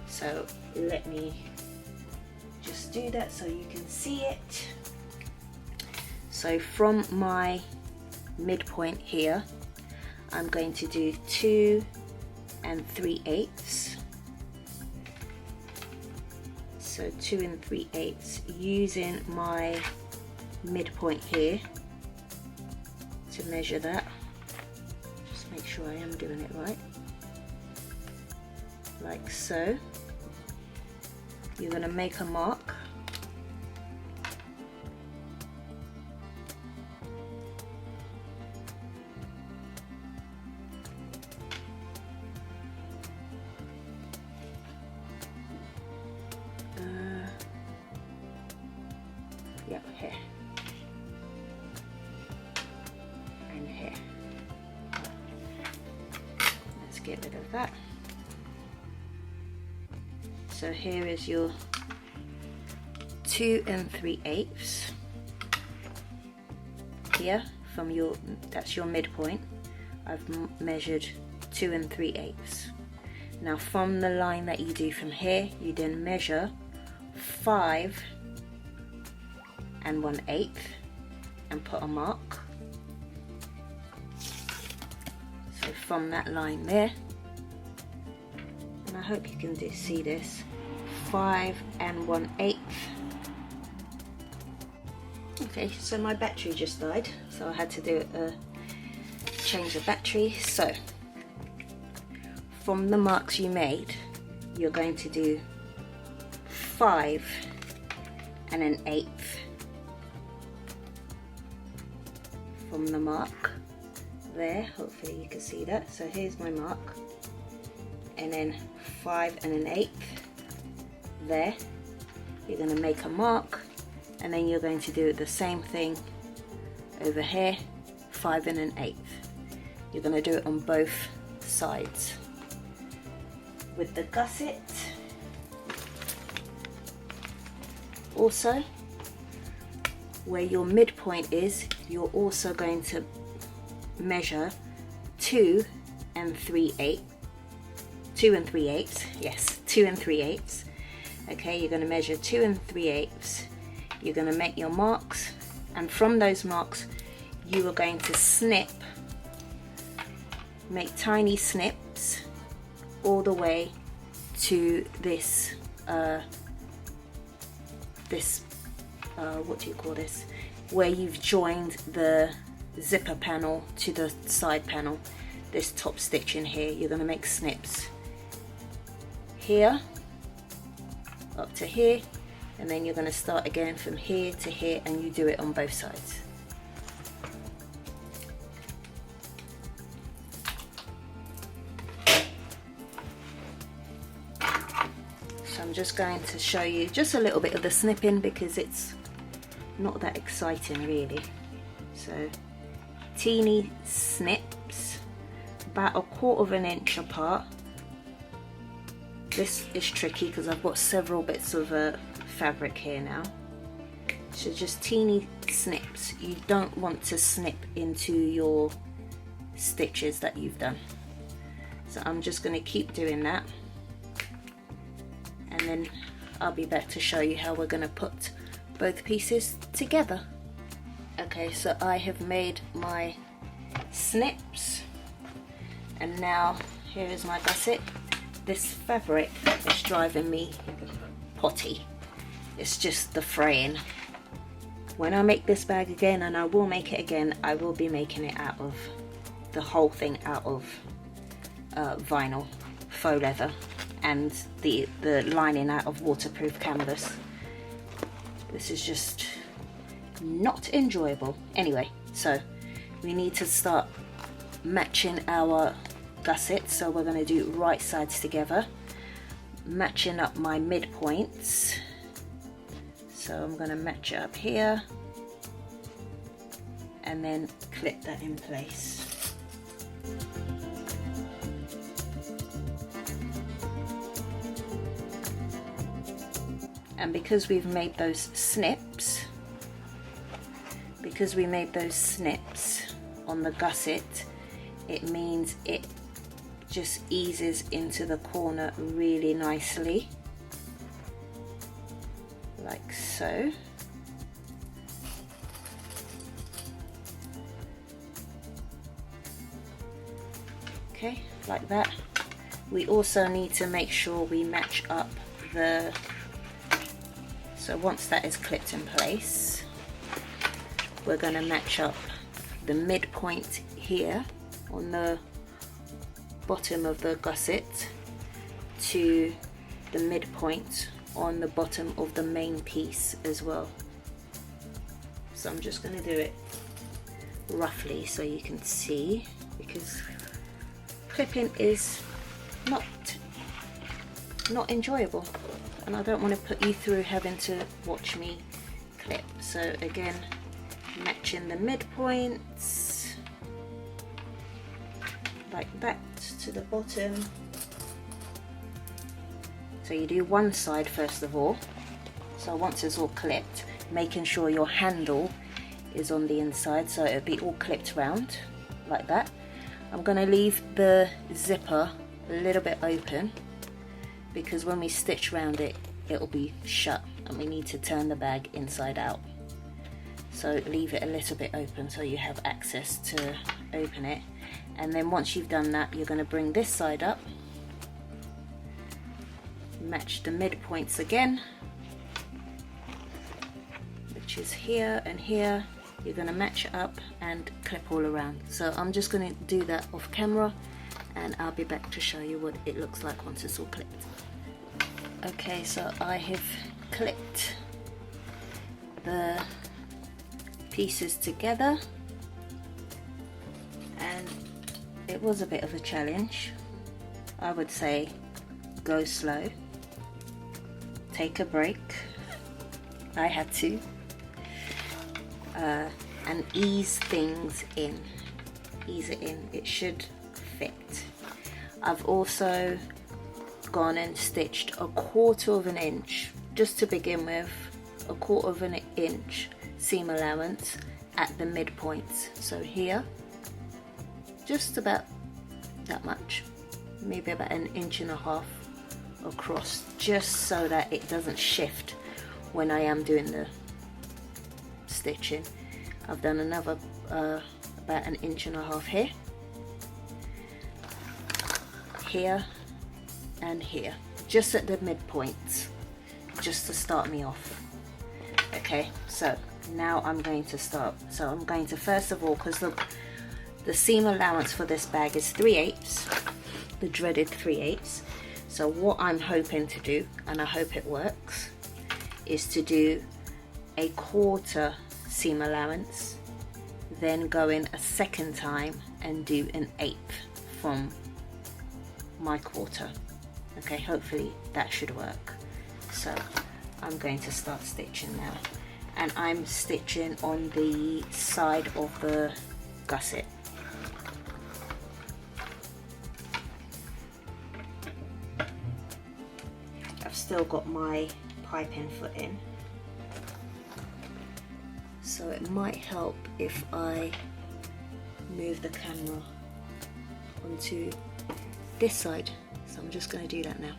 So let me just do that so you can see it. So from my midpoint here, I'm going to do 2 3/8. So 2 3/8 using my midpoint here to measure that. Just make sure I am doing it right. Like so. You're going to make a mark. Yep, here and here. Let's get rid of that. So here is your 2 3/8 here from your, that's your midpoint. I've measured 2 3/8. Now from the line that you do from here, you then measure 5 1/8 and put a mark. So from that line there, and I hope you can see this, 5 1/8. Okay, so my battery just died, so I had to do change the battery. So from the marks you made, you're going to do 5 1/8 from the mark there. Hopefully you can see that. So here's my mark, and then 5 1/8 there. You're going to make a mark, and then you're going to do the same thing over here, 5 1/8. You're going to do it on both sides. With the gusset also, where your midpoint is, you're also going to measure 2 3/8. 2 3/8, yes, 2 3/8. Okay, you're going to measure 2 3/8. You're going to make your marks, and from those marks you are going to snip, make tiny snips all the way to this what do you call this, where you've joined the zipper panel to the side panel. This top stitch in here, you're going to make snips here up to here, and then you're going to start again from here to here, and you do it on both sides. So I'm just going to show you just a little bit of the snipping because it's not that exciting really. So teeny snips about 1/4 inch apart. This is tricky because I've got several bits of fabric here now. So just teeny snips. You don't want to snip into your stitches that you've done. So I'm just going to keep doing that, and then I'll be back to show you how we're going to put both pieces together. Okay, so I have made my snips, and now here is my gusset. This fabric is driving me potty. It's just the fraying. When I make this bag again, and I will make it again, I will be making it out of the whole thing out of vinyl, faux leather, and the lining out of waterproof canvas. This is just not enjoyable. Anyway, so we need to start matching our gusset. So we're going to do right sides together, matching up my midpoints. So I'm going to match it up here and then clip that in place. And because we've made those snips, on the gusset, it means it just eases into the corner really nicely, so. Okay, like that. We also need to make sure we match up the, so once that is clipped in place, we're going to match up the midpoint here on the bottom of the gusset to the midpoint on the bottom of the main piece as well. So I'm just going to do it roughly so you can see, because clipping is not enjoyable and I don't want to put you through having to watch me clip. So again, matching the midpoints like that to the bottom. So you do one side first of all. So once it's all clipped, making sure your handle is on the inside so it'll be all clipped round like that. I'm going to leave the zipper a little bit open because when we stitch around it, it'll be shut and we need to turn the bag inside out. So leave it a little bit open so you have access to open it. And then once you've done that, you're going to bring this side up, match the midpoints again, which is here and here. You're going to match it up and clip all around. So I'm just going to do that off camera and I'll be back to show you what it looks like once it's all clipped. Okay, so I have clipped the pieces together and it was a bit of a challenge. I would say go slow, take a break. I had to. And ease things in, ease it in, it should fit. I've also gone and stitched 1/4 of an inch, just to begin with, 1/4 of an inch seam allowance at the midpoints. So here, just about that much, maybe about 1.5 inches across, just so that it doesn't shift when I am doing the stitching. I've done another about 1.5 inches here, here and here, just at the midpoints, just to start me off. Okay, so now I'm going to start. So I'm going to, first of all, because the seam allowance for this bag is 3/8, the dreaded 3/8. So what I'm hoping to do, and I hope it works, is to do 1/4 seam allowance, then go in a second time and do 1/8 from my 1/4. Okay, hopefully that should work. So I'm going to start stitching now, and I'm stitching on the side of the gusset. I've still got my piping foot in, so it might help if I move the camera onto this side. So I'm just going to do that now.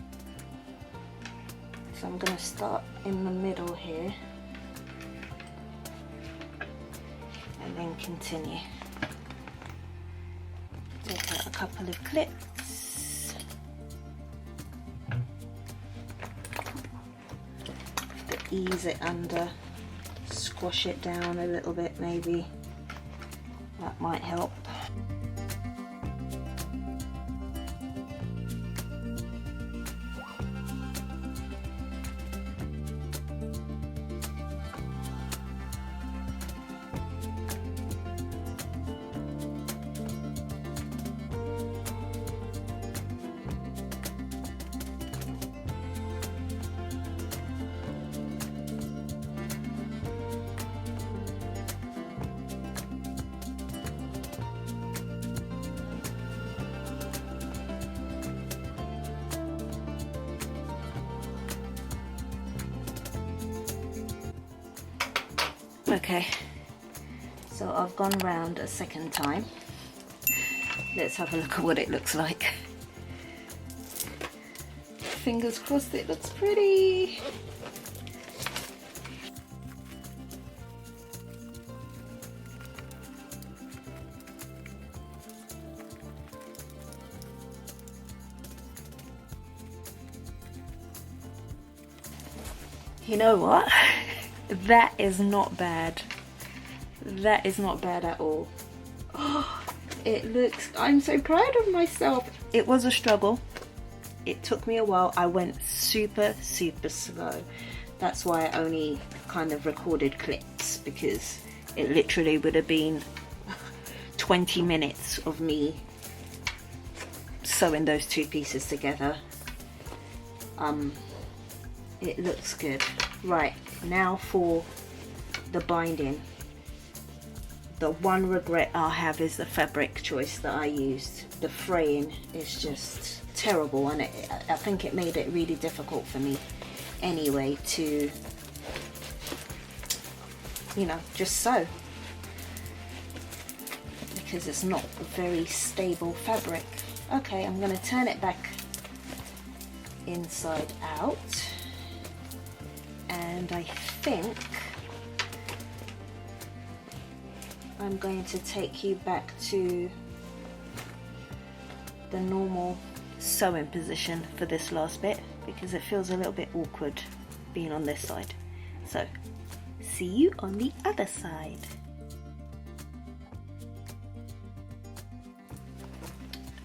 So I'm going to start in the middle here and then continue. Take out a couple of clips. To ease it under, squash it down a little bit maybe. That might help. Okay, so I've gone round a second time. Let's have a look at what it looks like. Fingers crossed it looks pretty. You know what? That is not bad. That is not bad at all. Oh, it looks, I'm so proud of myself. It was a struggle. It took me a while. I went super slow. That's why I only kind of recorded clips, because it literally would have been 20 minutes of me sewing those two pieces together. It looks good. Right, now for the binding. The one regret I have is the fabric choice that I used. The fraying is just terrible, and I think it made it really difficult for me anyway to, you know, just sew, because it's not a very stable fabric. Okay, I'm going to turn it back inside out, and I think I'm going to take you back to the normal sewing position for this last bit, because it feels a little bit awkward being on this side. So see you on the other side.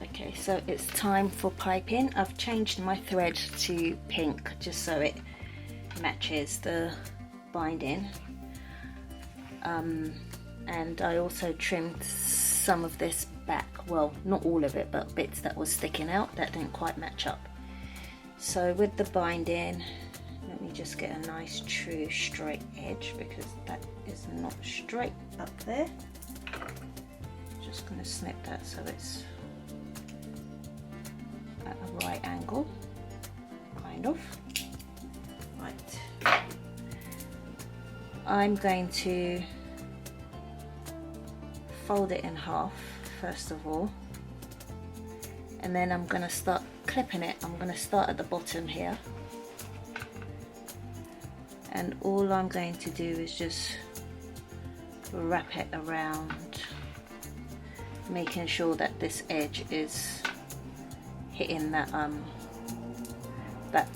Okay, so it's time for piping. I've changed my thread to pink just so it matches the binding, and I also trimmed some of this back, well, not all of it, but bits that was sticking out that didn't quite match up. So with the binding, let me just get a nice true straight edge, because that is not straight up there. Just going to snip that so it's at a right angle, kind of. Right, I'm going to fold it in half first of all, and then I'm going to start clipping it. I'm going to start at the bottom here, and all I'm going to do is just wrap it around, making sure that this edge is hitting that that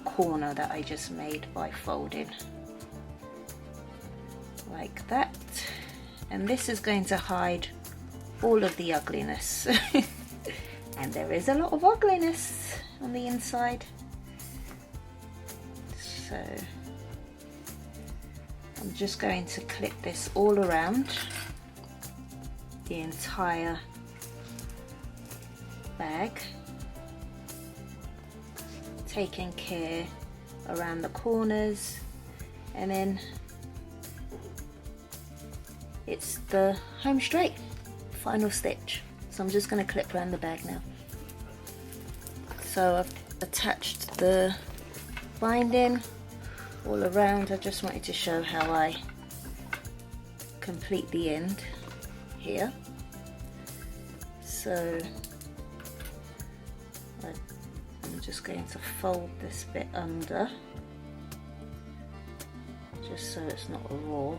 corner that I just made by folding like that. And this is going to hide all of the ugliness. And there is a lot of ugliness on the inside. So I'm just going to clip this all around the entire bag, taking care around the corners, and then it's the home straight final stitch. So I'm just going to clip around the bag now. So I've attached the binding all around. I just wanted to show how I complete the end here. So I'm just going to fold this bit under, just so it's not a raw,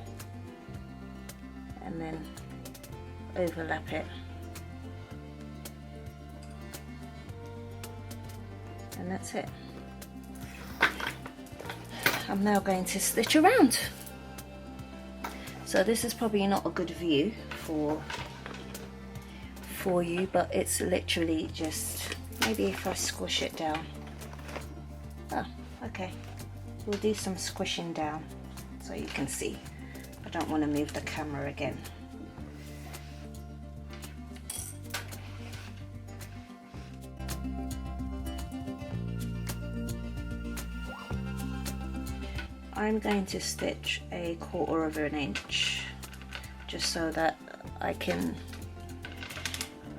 and then overlap it, and that's it. I'm now going to stitch around. So this is probably not a good view for you, but it's literally just, maybe if I squish it down. Oh, okay. We'll do some squishing down so you can see. I don't want to move the camera again. I'm going to stitch 1/4 of an inch just so that I can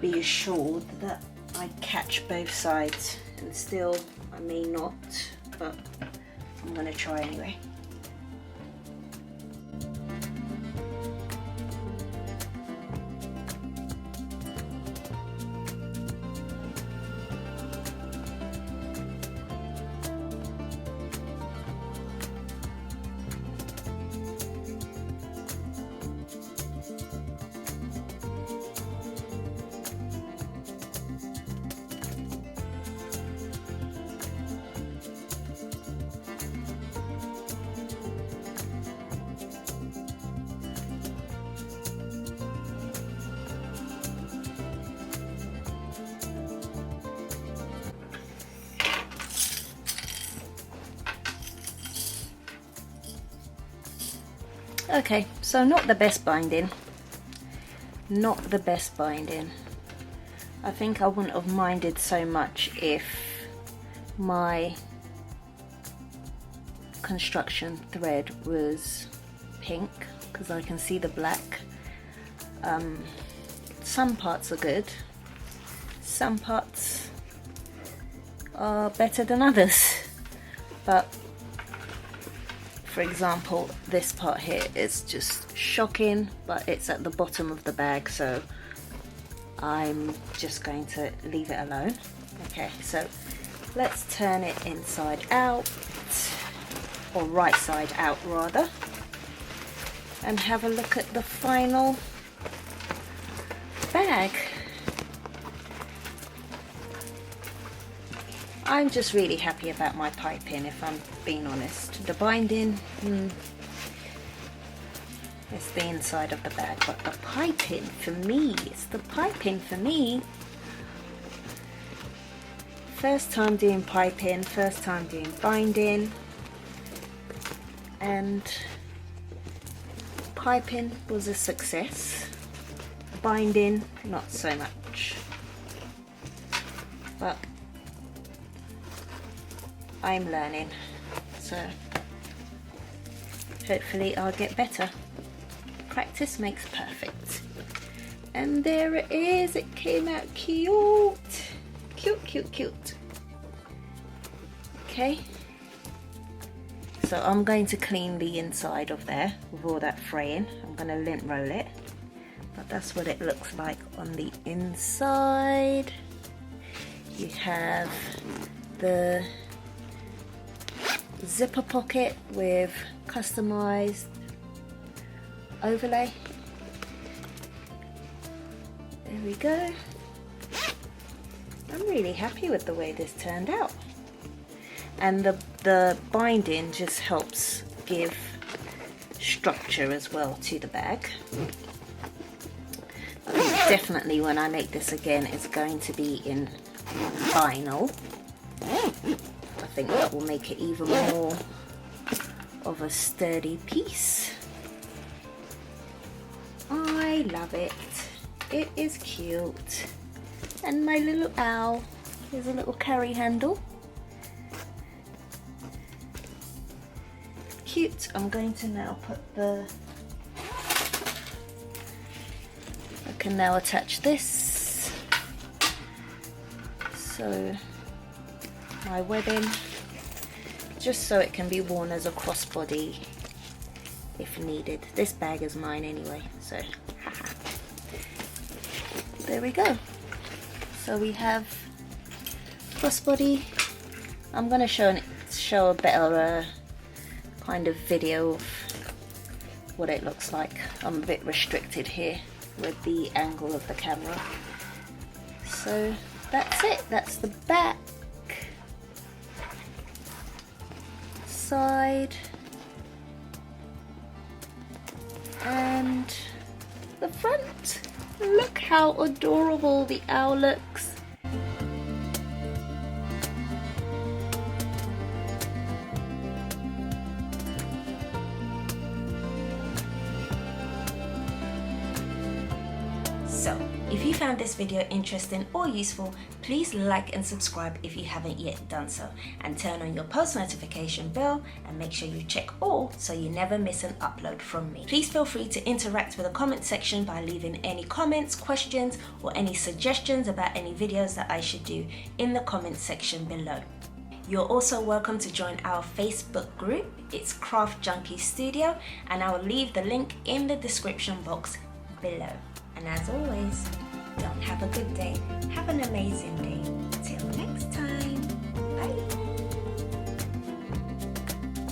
be assured that I catch both sides, and still I may not, but I'm going to try anyway. Okay, so not the best binding. Not the best binding. I think I wouldn't have minded so much if my construction thread was pink, because I can see the black. Some parts are good, some parts are better than others, but for example, this part here is just shocking, but it's at the bottom of the bag, so I'm just going to leave it alone. Okay, so let's turn it inside out, or right side out rather, and have a look at the final bag. I'm just really happy about my piping, if I'm being honest. The binding, it's the inside of the bag, but the piping for me, it's the piping for me. First time doing piping, first time doing binding, and piping was a success. Binding, not so much. But I'm learning, so hopefully I'll get better. Practice makes perfect. And there it is, it came out cute. Cute, cute, cute. Okay. So I'm going to clean the inside of there with all that fraying. I'm going to lint roll it. But that's what it looks like on the inside. You have the zipper pocket with customized overlay. There we go. I'm really happy with the way this turned out. And the binding just helps give structure as well to the bag. Definitely when I make this again, it's going to be in vinyl. I think that will make it even more of a sturdy piece. I love it. It is cute. And my little owl, here's a little carry handle. Cute. I'm going to now put the, I can now attach this. So my webbing, just so it can be worn as a crossbody if needed. This bag is mine anyway, so there we go. So we have crossbody. I'm going to show a better kind of video of what it looks like. I'm a bit restricted here with the angle of the camera. So that's it. That's the back, side, and the front. Look how adorable the owl looks. So, if you found this video interesting or useful, please like and subscribe if you haven't yet done so, and turn on your post notification bell and make sure you check all so you never miss an upload from me. Please feel free to interact with the comment section by leaving any comments, questions, or any suggestions about any videos that I should do in the comment section below. You're also welcome to join our Facebook group. It's Craft Junkie Studio, and I will leave the link in the description box below. And as always, don't have a good day, have an amazing day.